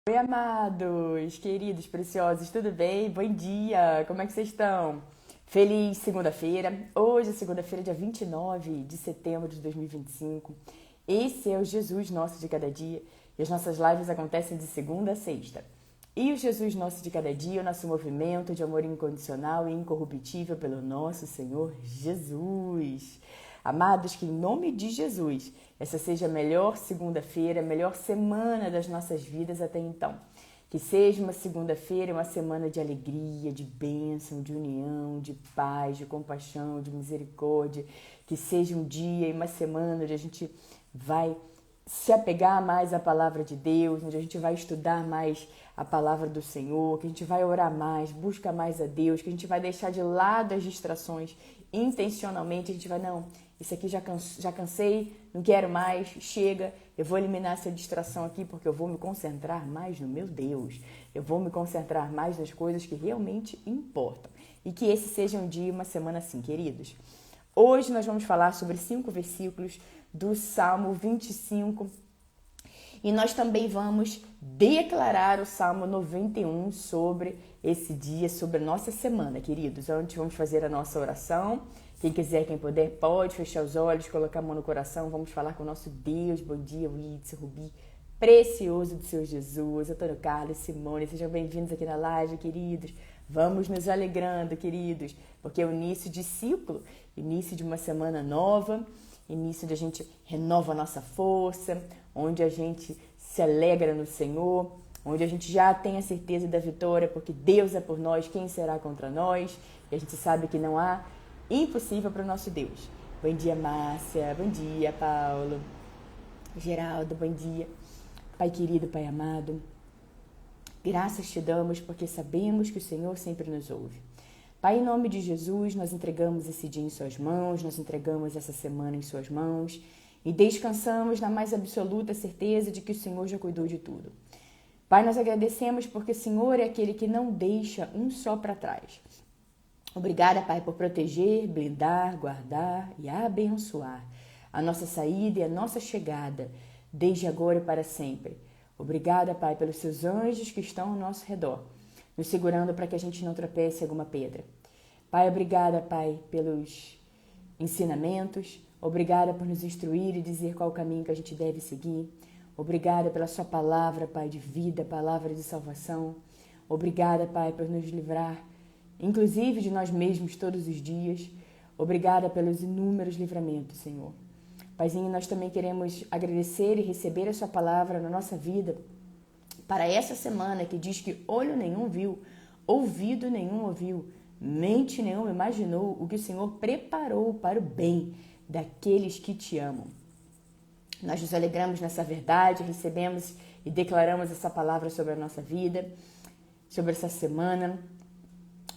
Oi, amados, queridos, preciosos, tudo bem? Bom dia, como é que vocês estão? Feliz segunda-feira. Hoje é segunda-feira, dia 29 de setembro de 2025. Esse é o Jesus Nosso de Cada Dia e as nossas lives acontecem de segunda a sexta. E o Jesus Nosso de Cada Dia é o nosso movimento de amor incondicional e incorruptível pelo nosso Senhor Jesus. Amados, que em nome de Jesus, essa seja a melhor segunda-feira, a melhor semana das nossas vidas até então. Que seja uma segunda-feira, uma semana de alegria, de bênção, de união, de paz, de compaixão, de misericórdia. Que seja um dia e uma semana onde a gente vai se apegar mais à palavra de Deus, onde a gente vai estudar mais a palavra do Senhor, que a gente vai orar mais, buscar mais a Deus, que a gente vai deixar de lado as distrações intencionalmente, a gente vai, não, isso aqui já cansei, não quero mais, chega, eu vou eliminar essa distração aqui porque eu vou me concentrar mais no meu Deus, eu vou me concentrar mais nas coisas que realmente importam. E que esse seja um dia e uma semana assim, queridos. Hoje nós vamos falar sobre 5 versículos do Salmo 25 e nós também vamos declarar o Salmo 91 sobre esse dia, sobre a nossa semana, queridos. Antes vamos fazer a nossa oração. Quem quiser, quem puder, pode fechar os olhos, colocar a mão no coração. Vamos falar com o nosso Deus. Bom dia, Whitson, Rubi, precioso do Senhor Jesus, Antônio Carlos, Simone. Sejam bem-vindos aqui na live, queridos. Vamos nos alegrando, queridos, porque é o início de ciclo, início de uma semana nova, início onde a gente renova a nossa força, onde a gente se alegra no Senhor, onde a gente já tem a certeza da vitória, porque Deus é por nós, quem será contra nós? E a gente sabe que não há impossível para o nosso Deus. Bom dia, Márcia. Bom dia, Paulo. Geraldo, bom dia. Pai querido, Pai amado, graças te damos porque sabemos que o Senhor sempre nos ouve. Pai, em nome de Jesus, nós entregamos esse dia em suas mãos, nós entregamos essa semana em suas mãos e descansamos na mais absoluta certeza de que o Senhor já cuidou de tudo. Pai, nós agradecemos porque o Senhor é aquele que não deixa um só para trás. Obrigada, Pai, por proteger, blindar, guardar e abençoar a nossa saída e a nossa chegada, desde agora e para sempre. Obrigada, Pai, pelos seus anjos que estão ao nosso redor, nos segurando para que a gente não tropece em alguma pedra. Pai, obrigada, Pai, pelos ensinamentos. Obrigada por nos instruir e dizer qual o caminho que a gente deve seguir. Obrigada pela sua palavra, Pai, de vida, palavra de salvação. Obrigada, Pai, por nos livrar, inclusive de nós mesmos todos os dias. Obrigada pelos inúmeros livramentos, Senhor. Paizinho, nós também queremos agradecer e receber a sua palavra na nossa vida para essa semana que diz que olho nenhum viu, ouvido nenhum ouviu, mente nenhuma imaginou o que o Senhor preparou para o bem daqueles que te amam. Nós nos alegramos nessa verdade, recebemos e declaramos essa palavra sobre a nossa vida, sobre essa semana.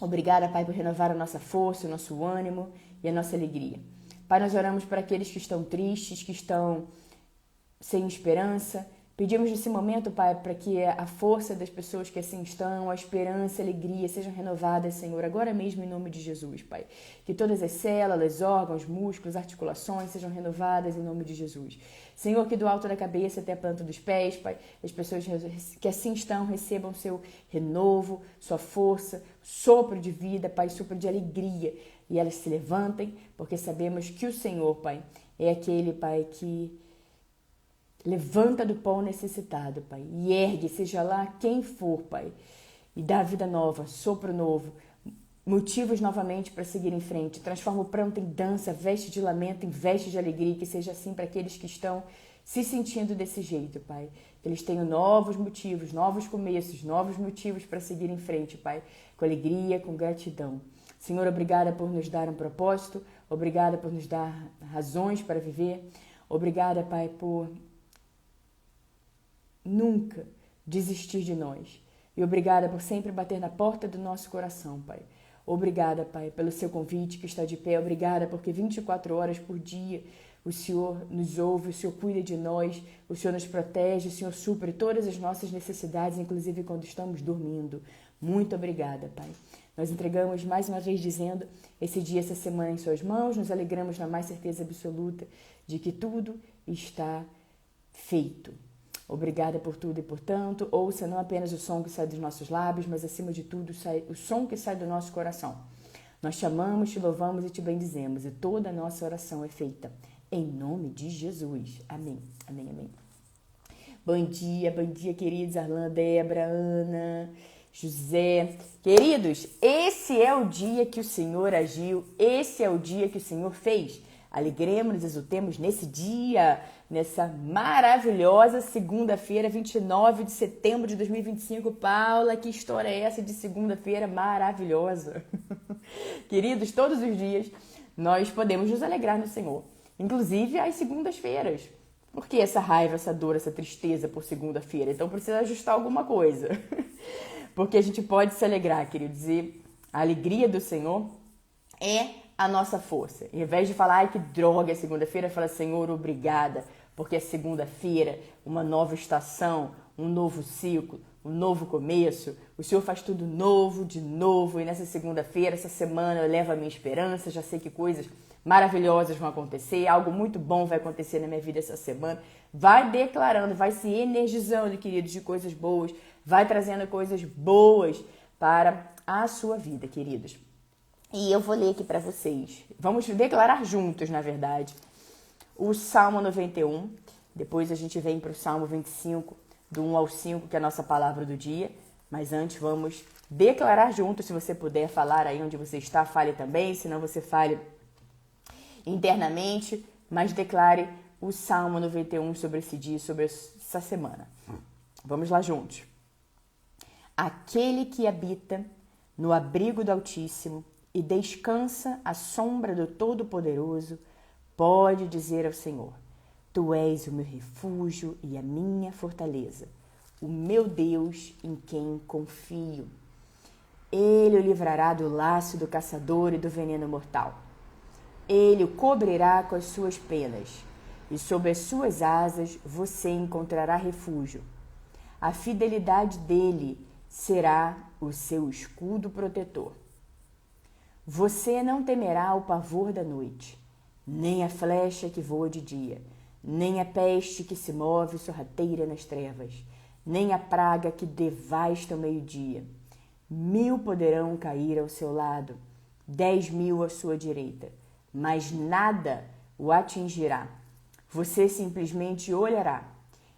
Obrigada, Pai, por renovar a nossa força, o nosso ânimo e a nossa alegria. Pai, nós oramos por aqueles que estão tristes, que estão sem esperança. Pedimos nesse momento, Pai, para que a força das pessoas que assim estão, a esperança, a alegria sejam renovadas, Senhor, agora mesmo em nome de Jesus, Pai. Que todas as células, órgãos, músculos, articulações sejam renovadas em nome de Jesus. Senhor, que do alto da cabeça até a planta dos pés, Pai, as pessoas que assim estão recebam seu renovo, sua força, sopro de vida, Pai, sopro de alegria. E elas se levantem, porque sabemos que o Senhor, Pai, é aquele, Pai, que levanta do pão necessitado, Pai, e ergue, seja lá quem for, Pai, e dá vida nova, sopro novo, motivos novamente para seguir em frente. Transforma o pranto em dança, veste de lamento em veste de alegria, que seja assim para aqueles que estão se sentindo desse jeito, Pai. Que eles tenham novos motivos, novos começos, novos motivos para seguir em frente, Pai, com alegria, com gratidão. Senhor, obrigada por nos dar um propósito, obrigada por nos dar razões para viver, obrigada, Pai, por nunca desistir de nós. E obrigada por sempre bater na porta do nosso coração, Pai. Obrigada, Pai, pelo seu convite que está de pé. Obrigada porque 24 horas por dia o Senhor nos ouve, o Senhor cuida de nós, o Senhor nos protege, o Senhor supre todas as nossas necessidades, inclusive quando estamos dormindo. Muito obrigada, Pai. Nós entregamos mais uma vez dizendo esse dia, essa semana em suas mãos, nos alegramos na mais certeza absoluta de que tudo está feito. Obrigada por tudo e por tanto. Ouça não apenas o som que sai dos nossos lábios, mas acima de tudo o som que sai do nosso coração. Nós te amamos, te louvamos e te bendizemos, e toda a nossa oração é feita em nome de Jesus. Amém, amém, amém. Bom dia, queridos. Arlan, Débora, Ana, José. Queridos, esse é o dia que o Senhor agiu, esse é o dia que o Senhor fez. Alegremos-nos, exultemos nesse dia, nessa maravilhosa segunda-feira, 29 de setembro de 2025. Paula, que história é essa de segunda-feira maravilhosa? Queridos, todos os dias nós podemos nos alegrar no Senhor, inclusive às segundas-feiras. Por que essa raiva, essa dor, essa tristeza por segunda-feira? Então precisa ajustar alguma coisa. Porque a gente pode se alegrar, queridos, e a alegria do Senhor é a nossa força. Em vez de falar, ai que droga, é segunda-feira, fala, Senhor, obrigada, porque é segunda-feira, uma nova estação, um novo ciclo, um novo começo. O Senhor faz tudo novo, de novo, e nessa segunda-feira, essa semana, eu levo a minha esperança, já sei que coisas maravilhosas vão acontecer, algo muito bom vai acontecer na minha vida essa semana. Vai declarando, vai se energizando, queridos, de coisas boas, vai trazendo coisas boas para a sua vida, queridos. E eu vou ler aqui para vocês. Vamos declarar juntos, na verdade, o Salmo 91. Depois a gente vem para o Salmo 25, do 1 ao 5, que é a nossa palavra do dia. Mas antes vamos declarar juntos. Se você puder falar aí onde você está, fale também. Se não, você fale internamente. Mas declare o Salmo 91 sobre esse dia, sobre essa semana. Vamos lá juntos. Aquele que habita no abrigo do Altíssimo e descansa à sombra do Todo-Poderoso, pode dizer ao Senhor, Tu és o meu refúgio e a minha fortaleza, o meu Deus em quem confio. Ele o livrará do laço do caçador e do veneno mortal. Ele o cobrirá com as suas penas, e sob as suas asas você encontrará refúgio. A fidelidade dele será o seu escudo protetor. Você não temerá o pavor da noite, nem a flecha que voa de dia, nem a peste que se move sorrateira nas trevas, nem a praga que devasta o meio-dia. 1000 poderão cair ao seu lado, 10.000 à sua direita, mas nada o atingirá. Você simplesmente olhará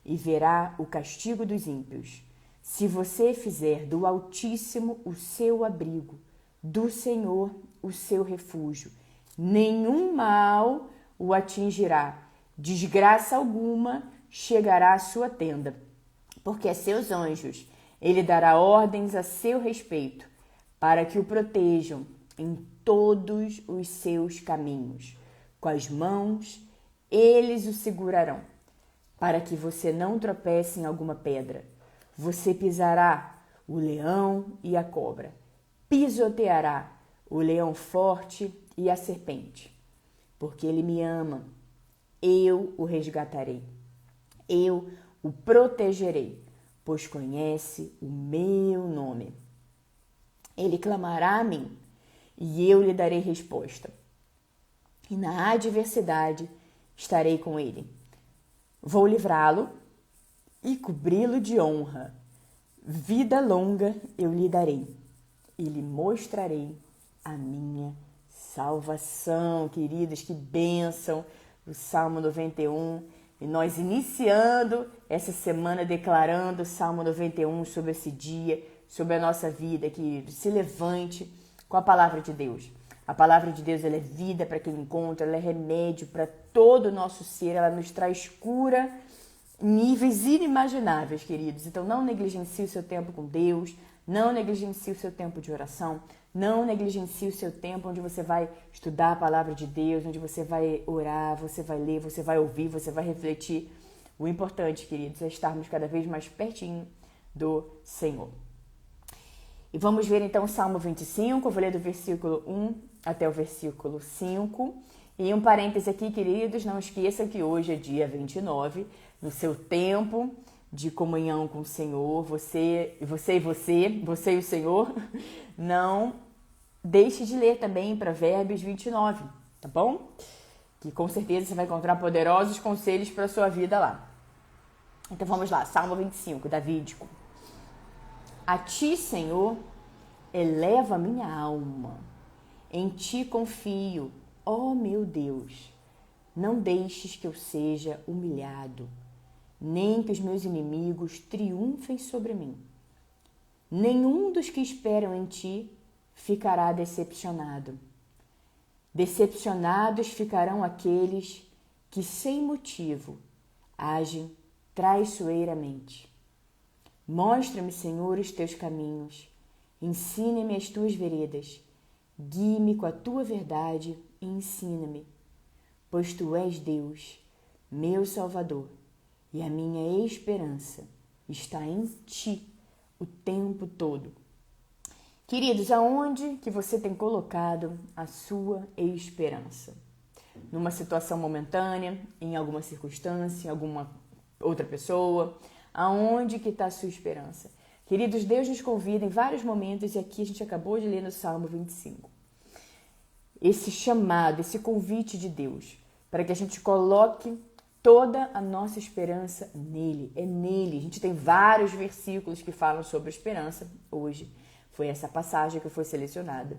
e verá o castigo dos ímpios. Se você fizer do Altíssimo o seu abrigo, do Senhor o seu refúgio, nenhum mal o atingirá, desgraça alguma chegará à sua tenda, porque a seus anjos ele dará ordens a seu respeito, para que o protejam em todos os seus caminhos. Com as mãos eles o segurarão, para que você não tropece em alguma pedra. Você pisará o leão e a cobra, pisoteará o leão forte e a serpente. Porque ele me ama, eu o resgatarei. Eu o protegerei, pois conhece o meu nome. Ele clamará a mim, e eu lhe darei resposta. E na adversidade estarei com ele. Vou livrá-lo e cobri-lo de honra. Vida longa eu lhe darei, e lhe mostrarei a minha salvação. Queridos, que bênção! O Salmo 91. E nós iniciando essa semana declarando o Salmo 91 sobre esse dia, sobre a nossa vida, que se levante com a palavra de Deus. A palavra de Deus, ela é vida para quem encontra, ela é remédio para todo o nosso ser, ela nos traz cura em níveis inimagináveis, queridos. Então não negligencie o seu tempo com Deus, não negligencie o seu tempo de oração, não negligencie o seu tempo onde você vai estudar a palavra de Deus, onde você vai orar, você vai ler, você vai ouvir, você vai refletir. O importante, queridos, é estarmos cada vez mais pertinho do Senhor. E vamos ver então o Salmo 25, eu vou ler do versículo 1 até o versículo 5. E um parêntese aqui, queridos, não esqueça que hoje é dia 29, no seu tempo de comunhão com o Senhor, você e o Senhor, não deixe de ler também Provérbios 29, tá bom? Que com certeza você vai encontrar poderosos conselhos para a sua vida lá. Então vamos lá, Salmo 25, davídico. A ti, Senhor, eleva a minha alma. Em ti confio, ó meu Deus. Não deixes que eu seja humilhado, nem que os meus inimigos triunfem sobre mim. Nenhum dos que esperam em ti ficará decepcionado. Decepcionados ficarão aqueles que, sem motivo, agem traiçoeiramente. Mostra-me, Senhor, os teus caminhos. Ensina-me as tuas veredas. Guie-me com a tua verdade e ensina-me. Pois tu és Deus, meu Salvador, e a minha esperança está em ti o tempo todo. Queridos, aonde que você tem colocado a sua esperança? Numa situação momentânea, em alguma circunstância, em alguma outra pessoa? Aonde que está a sua esperança? Queridos, Deus nos convida em vários momentos, e aqui a gente acabou de ler no Salmo 25. Esse chamado, esse convite de Deus, para que a gente coloque toda a nossa esperança nele. É nele. A gente tem vários versículos que falam sobre esperança hoje. Foi essa passagem que foi selecionada.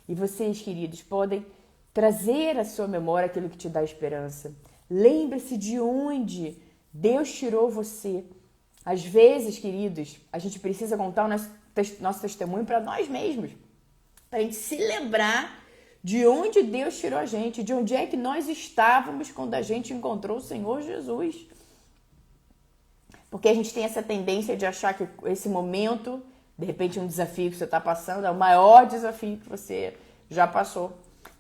E vocês, queridos, podem trazer à sua memória aquilo que te dá esperança. Lembre-se de onde Deus tirou você. Às vezes, queridos, a gente precisa contar o nosso testemunho para nós mesmos. Para a gente se lembrar de onde Deus tirou a gente, de onde é que nós estávamos quando a gente encontrou o Senhor Jesus. Porque a gente tem essa tendência de achar que esse momento, de repente um desafio que você está passando, é o maior desafio que você já passou.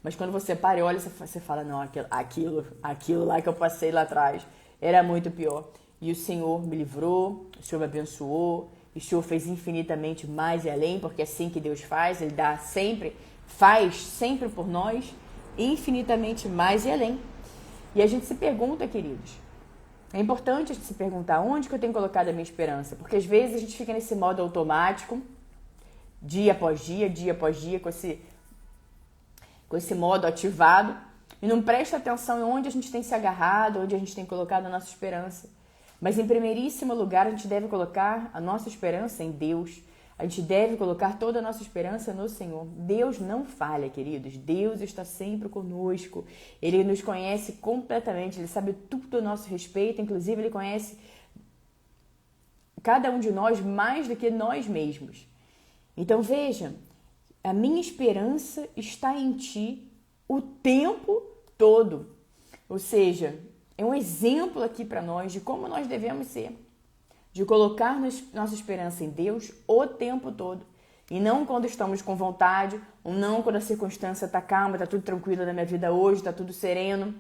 Mas quando você para e olha, você fala, não, aquilo lá que eu passei lá atrás era muito pior. E o Senhor me livrou, o Senhor me abençoou, o Senhor fez infinitamente mais e além, porque é assim que Deus faz, Ele faz sempre por nós, infinitamente mais e além. E a gente se pergunta, queridos, é importante a gente se perguntar onde que eu tenho colocado a minha esperança, porque às vezes a gente fica nesse modo automático, dia após dia, com esse modo ativado, e não presta atenção em onde a gente tem se agarrado, onde a gente tem colocado a nossa esperança. Mas em primeiríssimo lugar, a gente deve colocar a nossa esperança em Deus. A gente deve colocar toda a nossa esperança no Senhor. Deus não falha, queridos. Deus está sempre conosco. Ele nos conhece completamente. Ele sabe tudo a nosso respeito. Inclusive, Ele conhece cada um de nós mais do que nós mesmos. Então, veja, a minha esperança está em Ti o tempo todo. Ou seja, é um exemplo aqui para nós de como nós devemos ser. De colocar nossa esperança em Deus o tempo todo. E não quando estamos com vontade, ou não quando a circunstância está calma, está tudo tranquilo na minha vida hoje, está tudo sereno.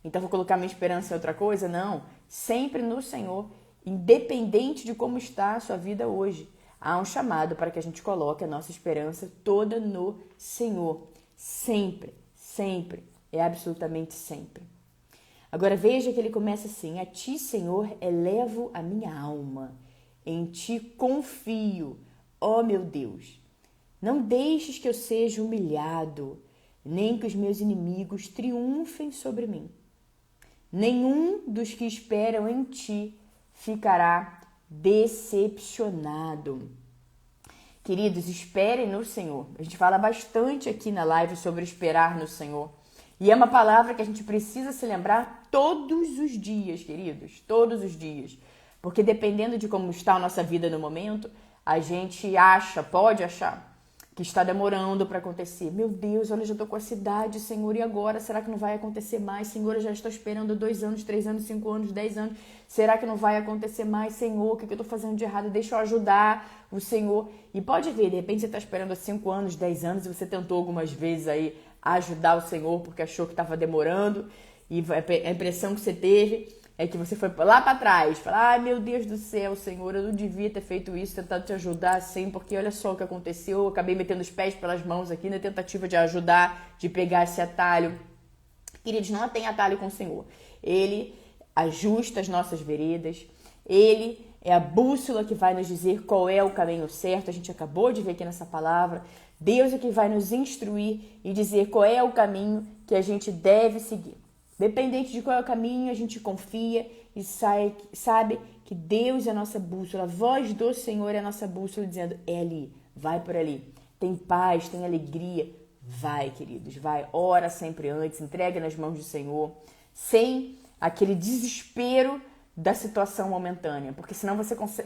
Então vou colocar minha esperança em outra coisa? Não. Sempre no Senhor, independente de como está a sua vida hoje. Há um chamado para que a gente coloque a nossa esperança toda no Senhor. Sempre, sempre, é absolutamente sempre. Agora veja que ele começa assim: a ti, Senhor, elevo a minha alma, em ti confio, ó meu Deus. Não deixes que eu seja humilhado, nem que os meus inimigos triunfem sobre mim. Nenhum dos que esperam em ti ficará decepcionado. Queridos, esperem no Senhor. A gente fala bastante aqui na live sobre esperar no Senhor. E é uma palavra que a gente precisa se lembrar todos os dias, queridos, todos os dias. Porque dependendo de como está a nossa vida no momento, a gente pode achar que está demorando para acontecer. Meu Deus, olha, eu já estou com a cidade, Senhor, e agora? Será que não vai acontecer mais? Senhor, eu já estou esperando 2 anos, 3 anos, 5 anos, 10 anos. Será que não vai acontecer mais? Senhor, o que eu estou fazendo de errado? Deixa eu ajudar o Senhor. E pode ver, de repente você está esperando há 5 anos, 10 anos, e você tentou algumas vezes aí ajudar o Senhor porque achou que estava demorando, e a impressão que você teve é que você foi lá para trás, falar, ai meu Deus do céu, Senhor, eu não devia ter feito isso, tentado te ajudar assim, porque olha só o que aconteceu, eu acabei metendo os pés pelas mãos aqui na tentativa de ajudar, de pegar esse atalho. Queridos, não tem atalho com o Senhor. Ele ajusta as nossas veredas, Ele é a bússola que vai nos dizer qual é o caminho certo. A gente acabou de ver aqui nessa palavra. Deus é que vai nos instruir e dizer qual é o caminho que a gente deve seguir. Dependente de qual é o caminho, a gente confia e sabe que Deus é a nossa bússola, a voz do Senhor é a nossa bússola, dizendo, é ali, vai por ali. Tem paz, tem alegria. Vai, queridos, vai. Ora sempre antes, entrega nas mãos do Senhor, sem aquele desespero da situação momentânea, porque senão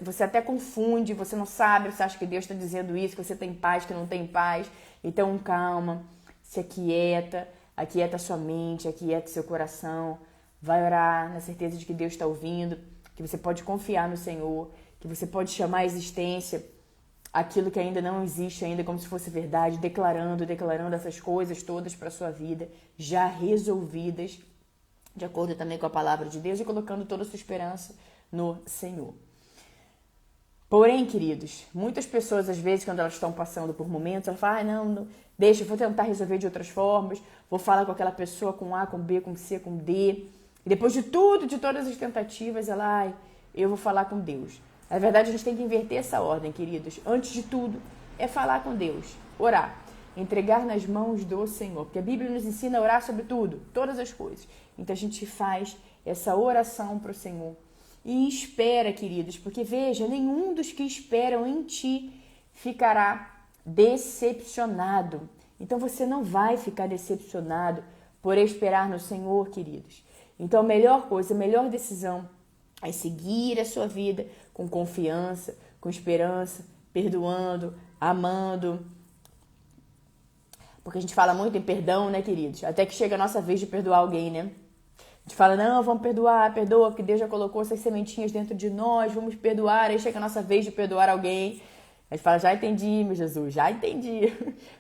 você até confunde, você não sabe, você acha que Deus está dizendo isso, que você tem paz, que não tem paz. Então, calma, se aquieta sua mente, aquieta seu coração, vai orar na certeza de que Deus está ouvindo, que você pode confiar no Senhor, que você pode chamar à existência aquilo que ainda não existe ainda como se fosse verdade, declarando essas coisas todas para a sua vida, já resolvidas, de acordo também com a palavra de Deus, e colocando toda a sua esperança no Senhor. Porém, queridos, muitas pessoas, às vezes, quando elas estão passando por momentos, elas falam, não, deixa, eu vou tentar resolver de outras formas, vou falar com aquela pessoa com A, com B, com C, com D. E depois de todas as tentativas, eu vou falar com Deus. Na verdade, a gente tem que inverter essa ordem, queridos. Antes de tudo, é falar com Deus, orar, entregar nas mãos do Senhor. Porque a Bíblia nos ensina a orar sobre tudo, todas as coisas. Então, a gente faz essa oração para o Senhor. E espera, queridos, porque veja, nenhum dos que esperam em ti ficará decepcionado. Então, você não vai ficar decepcionado por esperar no Senhor, queridos. Então, a melhor coisa, a melhor decisão é seguir a sua vida com confiança, com esperança, perdoando, amando. Porque a gente fala muito em perdão, né, queridos? Até que chega a nossa vez de perdoar alguém, né? A gente fala, não, vamos perdoar, perdoa, porque Deus já colocou essas sementinhas dentro de nós, vamos perdoar. Aí chega a nossa vez de perdoar alguém. A gente fala, já entendi, meu Jesus, já entendi.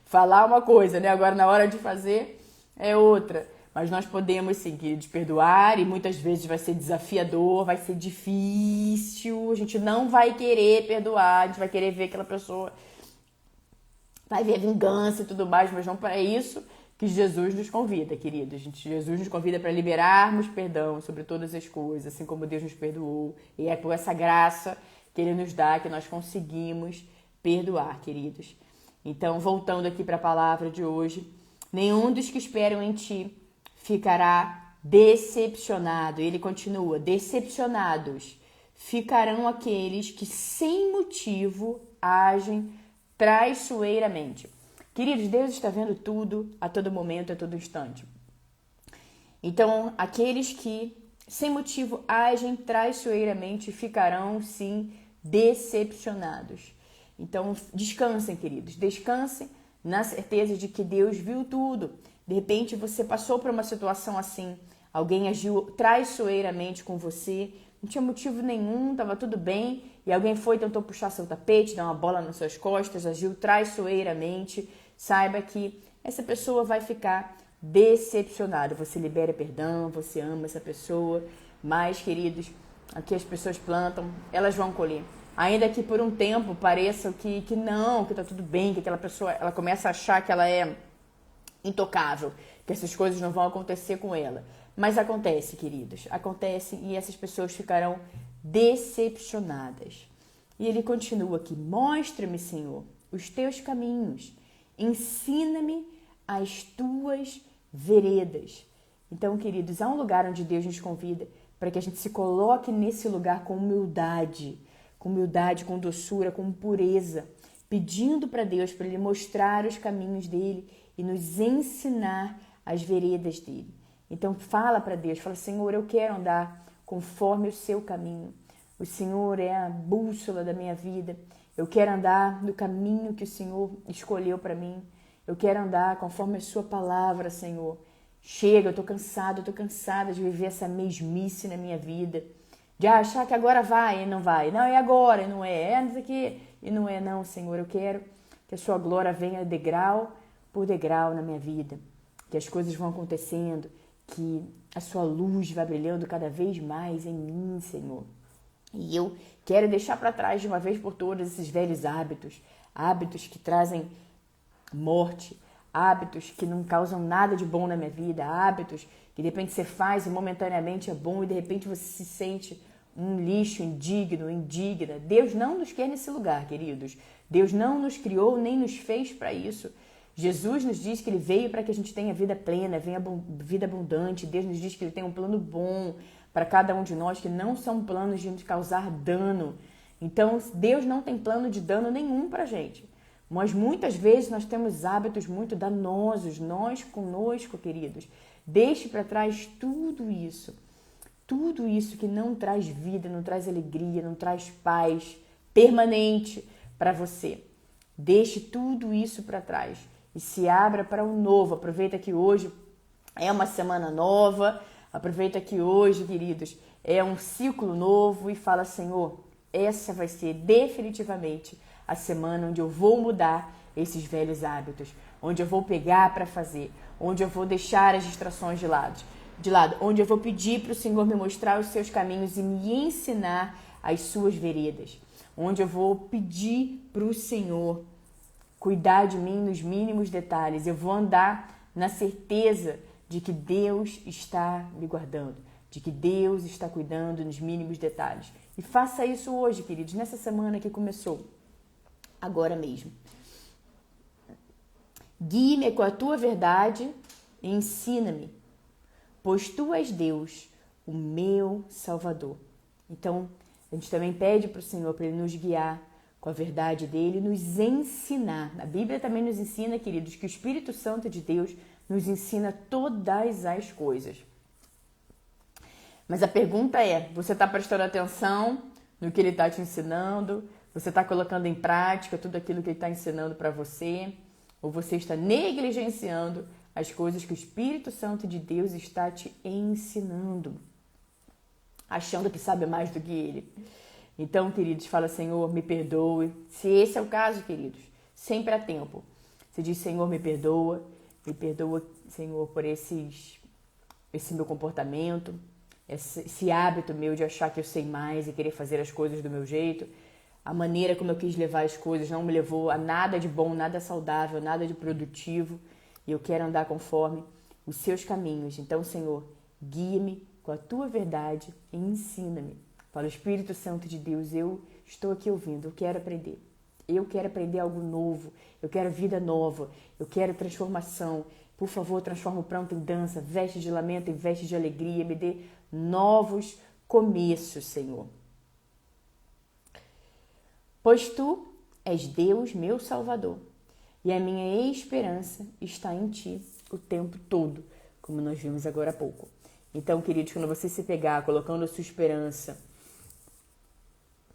Falar uma coisa, né? Agora na hora de fazer é outra. Mas nós podemos, sim, queridos, perdoar, e muitas vezes vai ser desafiador, vai ser difícil, a gente não vai querer perdoar, a gente vai querer ver aquela pessoa, vai ver a vingança e tudo mais, mas não para isso que Jesus nos convida, queridos. Jesus nos convida para liberarmos perdão sobre todas as coisas, assim como Deus nos perdoou, e é por essa graça que Ele nos dá que nós conseguimos perdoar, queridos. Então, voltando aqui para a palavra de hoje, nenhum dos que esperam em ti ficará decepcionado. Ele continua, decepcionados ficarão aqueles que sem motivo agem traiçoeiramente. Queridos, Deus está vendo tudo a todo momento, a todo instante. Então, aqueles que sem motivo agem traiçoeiramente ficarão, sim, decepcionados. Então, descansem, queridos, descansem na certeza de que Deus viu tudo. De repente, você passou por uma situação assim, alguém agiu traiçoeiramente com você, não tinha motivo nenhum, estava tudo bem, e alguém foi e tentou puxar seu tapete, dar uma bola nas suas costas, agiu traiçoeiramente. Saiba que essa pessoa vai ficar decepcionada. Você libera perdão, você ama essa pessoa, mas, queridos, aqui as pessoas plantam, elas vão colher. Ainda que por um tempo pareça que não, que tá tudo bem, que aquela pessoa, ela começa a achar que ela é intocável, que essas coisas não vão acontecer com ela. Mas acontece, queridos, acontece, e essas pessoas ficarão decepcionadas. E ele continua aqui, mostra-me, Senhor, os teus caminhos, ensina-me as tuas veredas. Então, queridos, há um lugar onde Deus nos convida para que a gente se coloque nesse lugar com humildade, com doçura, com pureza, pedindo para Deus, para Ele mostrar os caminhos dele e nos ensinar as veredas dele. Então fala para Deus, fala, Senhor, eu quero andar conforme o seu caminho. O Senhor é a bússola da minha vida. Eu quero andar no caminho que o Senhor escolheu para mim. Eu quero andar conforme a sua palavra, Senhor. Chega, eu tô cansada de viver essa mesmice na minha vida. De achar que agora vai e não vai. Não, é agora e não é. Não sei o quê e não é não, Senhor. Eu quero que a sua glória venha degrau por degrau na minha vida. Que as coisas vão acontecendo. Que a sua luz vai brilhando cada vez mais em mim, Senhor. E eu quero deixar para trás de uma vez por todas esses velhos hábitos. Hábitos que trazem morte. Hábitos que não causam nada de bom na minha vida. Hábitos que de repente você faz e momentaneamente é bom e de repente você se sente um lixo indigno, indigna. Deus não nos quer nesse lugar, queridos. Deus não nos criou nem nos fez para isso. Jesus nos diz que Ele veio para que a gente tenha vida plena, vida abundante. Deus nos diz que Ele tem um plano bom para cada um de nós que não são planos de nos causar dano. Então, Deus não tem plano de dano nenhum para a gente. Mas muitas vezes nós temos hábitos muito danosos, nós conosco, queridos. Deixe para trás tudo isso que não traz vida, não traz alegria, não traz paz permanente para você. Deixe tudo isso para trás e se abra para o novo. Aproveita que hoje é uma semana nova, aproveita que hoje, queridos, é um ciclo novo e fala, Senhor, essa vai ser definitivamente a semana onde eu vou mudar esses velhos hábitos, onde eu vou pegar para fazer, onde eu vou deixar as distrações de lado, onde eu vou pedir para o Senhor me mostrar os seus caminhos e me ensinar as suas veredas, onde eu vou pedir para o Senhor cuidar de mim nos mínimos detalhes. Eu vou andar na certeza de que Deus está me guardando, de que Deus está cuidando nos mínimos detalhes. E faça isso hoje, queridos, nessa semana que começou, agora mesmo. Guie-me com a tua verdade e ensina-me, pois tu és Deus, o meu Salvador. Então, a gente também pede para o Senhor para Ele nos guiar com a verdade dEle, nos ensinar. A Bíblia também nos ensina, queridos, que o Espírito Santo de Deus nos ensina todas as coisas. Mas a pergunta é, você está prestando atenção no que Ele está te ensinando? Você está colocando em prática tudo aquilo que Ele está ensinando para você? Ou você está negligenciando as coisas que o Espírito Santo de Deus está te ensinando, achando que sabe mais do que Ele? Então, queridos, fala, Senhor, me perdoe. Se esse é o caso, queridos, sempre há tempo. Você diz, Senhor, me perdoa, Senhor, por esse meu comportamento, esse hábito meu de achar que eu sei mais e querer fazer as coisas do meu jeito. A maneira como eu quis levar as coisas não me levou a nada de bom, nada saudável, nada de produtivo. E eu quero andar conforme os seus caminhos. Então, Senhor, guia-me com a tua verdade e ensina-me. Fala, Espírito Santo de Deus, eu estou aqui ouvindo, eu quero aprender. Eu quero aprender algo novo, eu quero vida nova, eu quero transformação. Por favor, transforma o pranto em dança, veste de lamento em veste de alegria, me dê novos começos, Senhor. Pois tu és Deus, meu Salvador, e a minha esperança está em ti o tempo todo, como nós vimos agora há pouco. Então, queridos, quando você se pegar colocando a sua esperança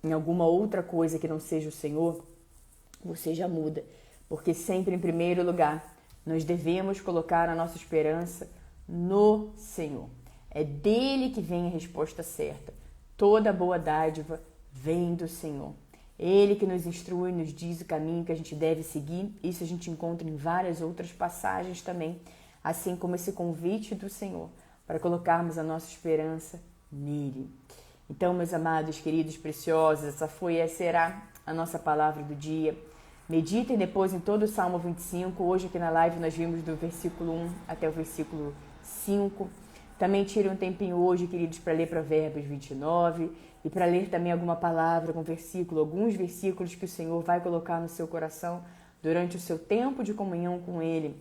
em alguma outra coisa que não seja o Senhor, você já muda, porque sempre em primeiro lugar nós devemos colocar a nossa esperança no Senhor. É dele que vem a resposta certa. Toda boa dádiva vem do Senhor. Ele que nos instrui, nos diz o caminho que a gente deve seguir. Isso a gente encontra em várias outras passagens também, assim como esse convite do Senhor para colocarmos a nossa esperança nele. Então, meus amados, queridos, preciosos, essa será a nossa palavra do dia. Meditem depois em todo o Salmo 25. Hoje aqui na live nós vimos do versículo 1 até o versículo 5. Também tire um tempinho hoje, queridos, para ler Provérbios 29 e para ler também alguma palavra, algum versículo, alguns versículos que o Senhor vai colocar no seu coração durante o seu tempo de comunhão com Ele.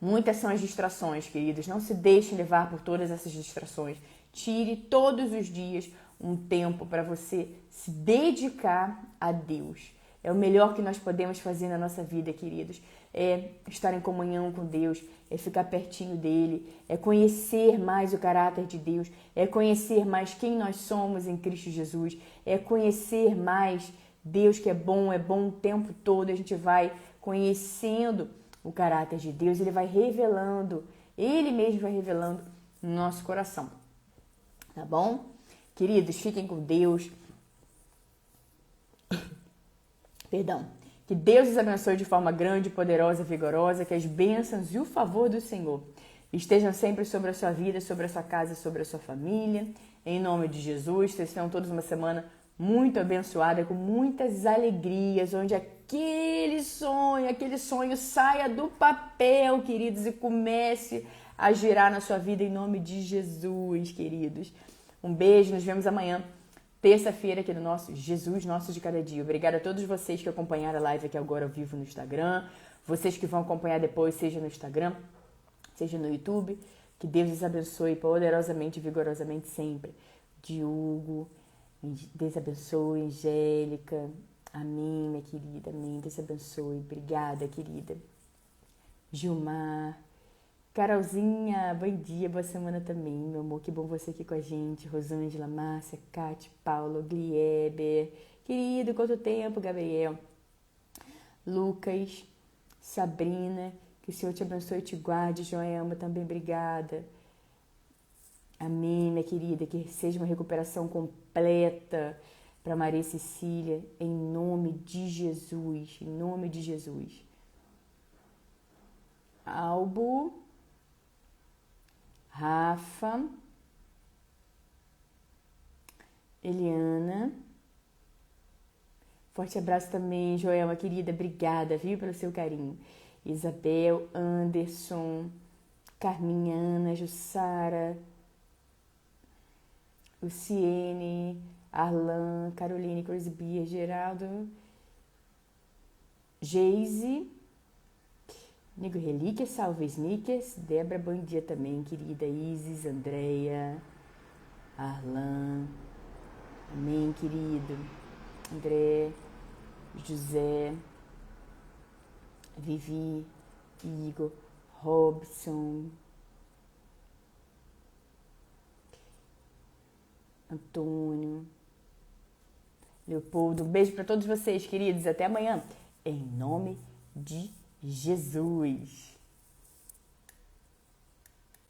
Muitas são as distrações, queridos. Não se deixem levar por todas essas distrações. Tire todos os dias um tempo para você se dedicar a Deus. É o melhor que nós podemos fazer na nossa vida, queridos. É estar em comunhão com Deus, é ficar pertinho dele, é conhecer mais o caráter de Deus, é conhecer mais quem nós somos em Cristo Jesus, é conhecer mais Deus que é bom o tempo todo. A gente vai conhecendo o caráter de Deus, ele vai revelando, ele mesmo vai revelando no nosso coração. Tá bom? Queridos, fiquem com Deus. Perdão. Que Deus os abençoe de forma grande, poderosa, vigorosa, que as bênçãos e o favor do Senhor estejam sempre sobre a sua vida, sobre a sua casa, sobre a sua família. Em nome de Jesus, vocês tenham todos uma semana muito abençoada, com muitas alegrias, onde aquele sonho saia do papel, queridos, e comece a girar na sua vida em nome de Jesus, queridos. Um beijo, nos vemos amanhã, terça-feira, aqui no nosso Jesus Nosso de Cada Dia. Obrigada a todos vocês que acompanharam a live aqui agora ao vivo no Instagram, vocês que vão acompanhar depois, seja no Instagram, seja no YouTube. Que Deus os abençoe poderosamente e vigorosamente sempre. Diogo, Deus abençoe, Angélica. Amém, minha querida, amém. Deus abençoe. Obrigada, querida. Gilmar. Carolzinha, bom dia, boa semana também, meu amor. Que bom você aqui com a gente. Rosângela, Márcia, Cátia, Paulo, Glieber. Querido, quanto tempo, Gabriel. Lucas, Sabrina, que o Senhor te abençoe e te guarde. Joelma, também obrigada. Amém, minha querida, que seja uma recuperação completa para Maria Cecília, em nome de Jesus, em nome de Jesus. Albo, Rafa, Eliana, forte abraço também, Joelma, querida, obrigada, viu, pelo seu carinho. Isabel, Anderson, Carminha, Ana, Jussara, Luciene, Arlan, Caroline, Crosbia, Geraldo, Geise, Nego Relíquia, Salve Snickers, Débora, bom dia também, querida, Isis, Andréia, Arlan, amém, querido, André, José, Vivi, Igor, Robson, Antônio, Leopoldo. Um beijo para todos vocês, queridos. Até amanhã. Em nome de Jesus.